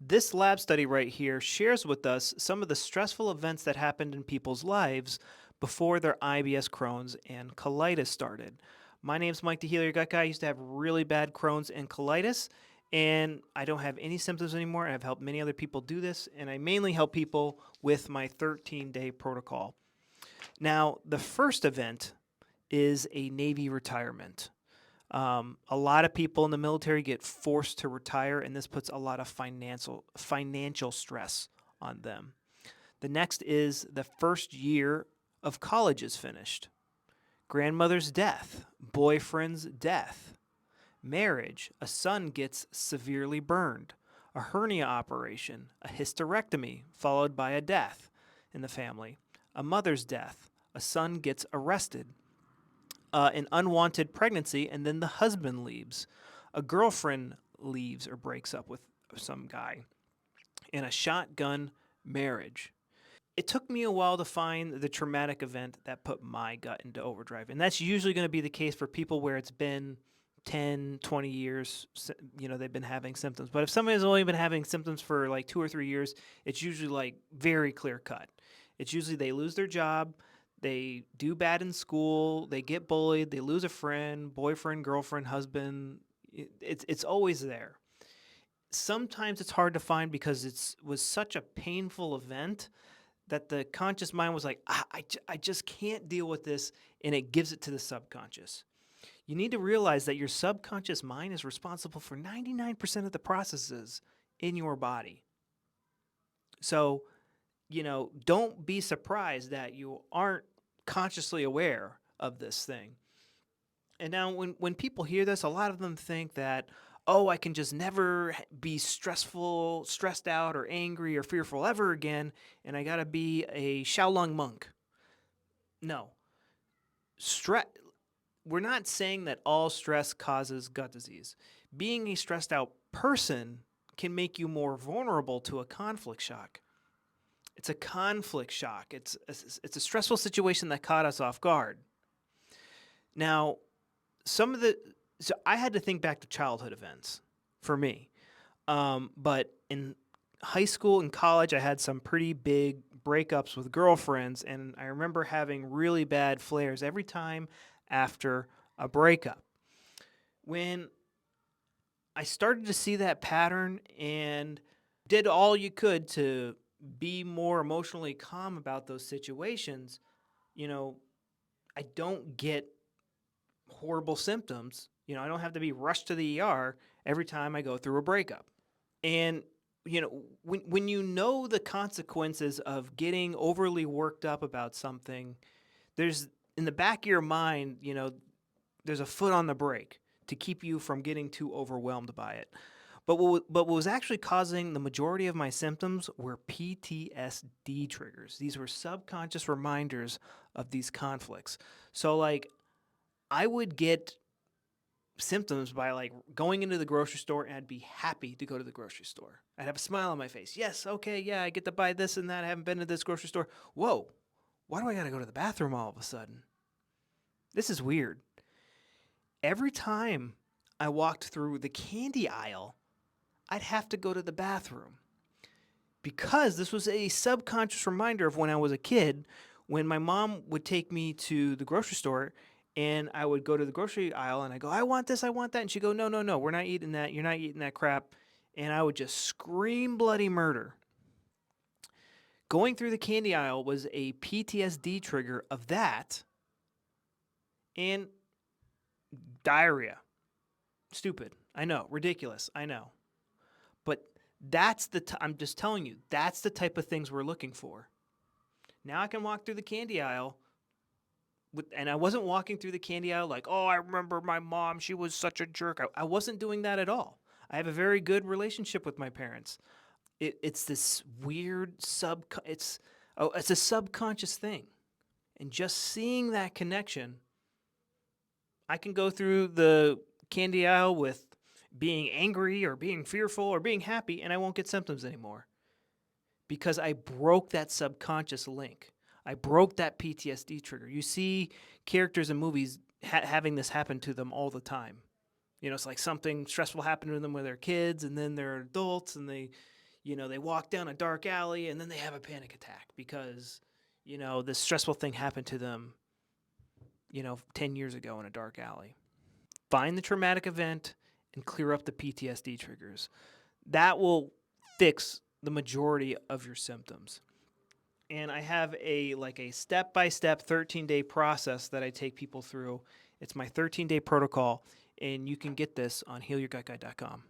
This lab study right here shares with us some of the stressful events that happened in people's lives before their IBS, Crohn's, and colitis started. My name's Mike the Healer Gut Guy. I used to have really bad Crohn's and colitis, and I don't have any symptoms anymore. And I've helped many other people do this, and I mainly help people with my 13-day protocol. Now, the first event is a Navy retirement. A lot of people in the military get forced to retire, and this puts a lot of financial stress on them. The next is the first year of college is finished. Grandmother's death, boyfriend's death, marriage, a son gets severely burned, a hernia operation, a hysterectomy, followed by a death in the family, a mother's death, a son gets arrested, an unwanted pregnancy, and then the husband leaves. A girlfriend leaves or breaks up with some guy, and a shotgun marriage. It took me a while to find the traumatic event that put my gut into overdrive. And that's usually going to be the case for people where it's been 10, 20 years, they've been having symptoms. But if somebody has only been having symptoms for like 2 or 3 years, it's usually like very clear cut. It's usually they lose their job, they do bad in school, they get bullied, they lose a friend, boyfriend, girlfriend, husband. It's always there. Sometimes it's hard to find because it was such a painful event that the conscious mind was like, I just can't deal with this, and it gives it to the subconscious. You need to realize that your subconscious mind is responsible for 99% of the processes in your body. So, don't be surprised that you aren't consciously aware of this thing. And now when people hear this, a lot of them think that, oh, I can just never be stressed out or angry or fearful ever again, and I got to be a Shaolong monk. No. Stress We're not saying that all stress causes gut disease. Being a stressed out person can make you more vulnerable to a conflict shock. It's a conflict shock. It's a stressful situation that caught us off guard. Now, so I had to think back to childhood events for me. But in high school and college, I had some pretty big breakups with girlfriends, and I remember having really bad flares every time after a breakup. When I started to see that pattern and did all you could to be more emotionally calm about those situations, you know, I don't get horrible symptoms. I don't have to be rushed to the ER every time I go through a breakup. And when you know the consequences of getting overly worked up about something, there's in the back of your mind, there's a foot on the brake to keep you from getting too overwhelmed by it. But what was actually causing the majority of my symptoms were PTSD triggers. These were subconscious reminders of these conflicts. So, like, I would get symptoms by like going into the grocery store, and I'd be happy to go to the grocery store. I'd have a smile on my face. Yes, okay, yeah, I get to buy this and that. I haven't been to this grocery store. Whoa, why do I got to go to the bathroom all of a sudden? This is weird. Every time I walked through the candy aisle, I'd have to go to the bathroom because this was a subconscious reminder of when I was a kid, when my mom would take me to the grocery store and I would go to the grocery aisle and I go, I want this, I want that. And she'd go, no, no, no, we're not eating that. You're not eating that crap. And I would just scream bloody murder. Going through the candy aisle was a PTSD trigger of that and diarrhea. Stupid. I know. Ridiculous. I know. But I'm just telling you, that's the type of things we're looking for. Now I can walk through the candy aisle and I wasn't walking through the candy aisle like, oh, I remember my mom. She was such a jerk. I wasn't doing that at all. I have a very good relationship with my parents. It's this weird it's a subconscious thing. And just seeing that connection, I can go through the candy aisle with being angry or being fearful or being happy, and I won't get symptoms anymore because I broke that subconscious link. I broke that PTSD trigger. You see characters in movies having this happen to them all the time. It's like something stressful happened to them when they're kids, and then they're adults, and they, They walk down a dark alley and then they have a panic attack because, this stressful thing happened to them, 10 years ago in a dark alley. Find the traumatic event and clear up the PTSD triggers. That will fix the majority of your symptoms. And I have a step-by-step 13-day process that I take people through. It's my 13-day protocol, and you can get this on healyourgutguy.com.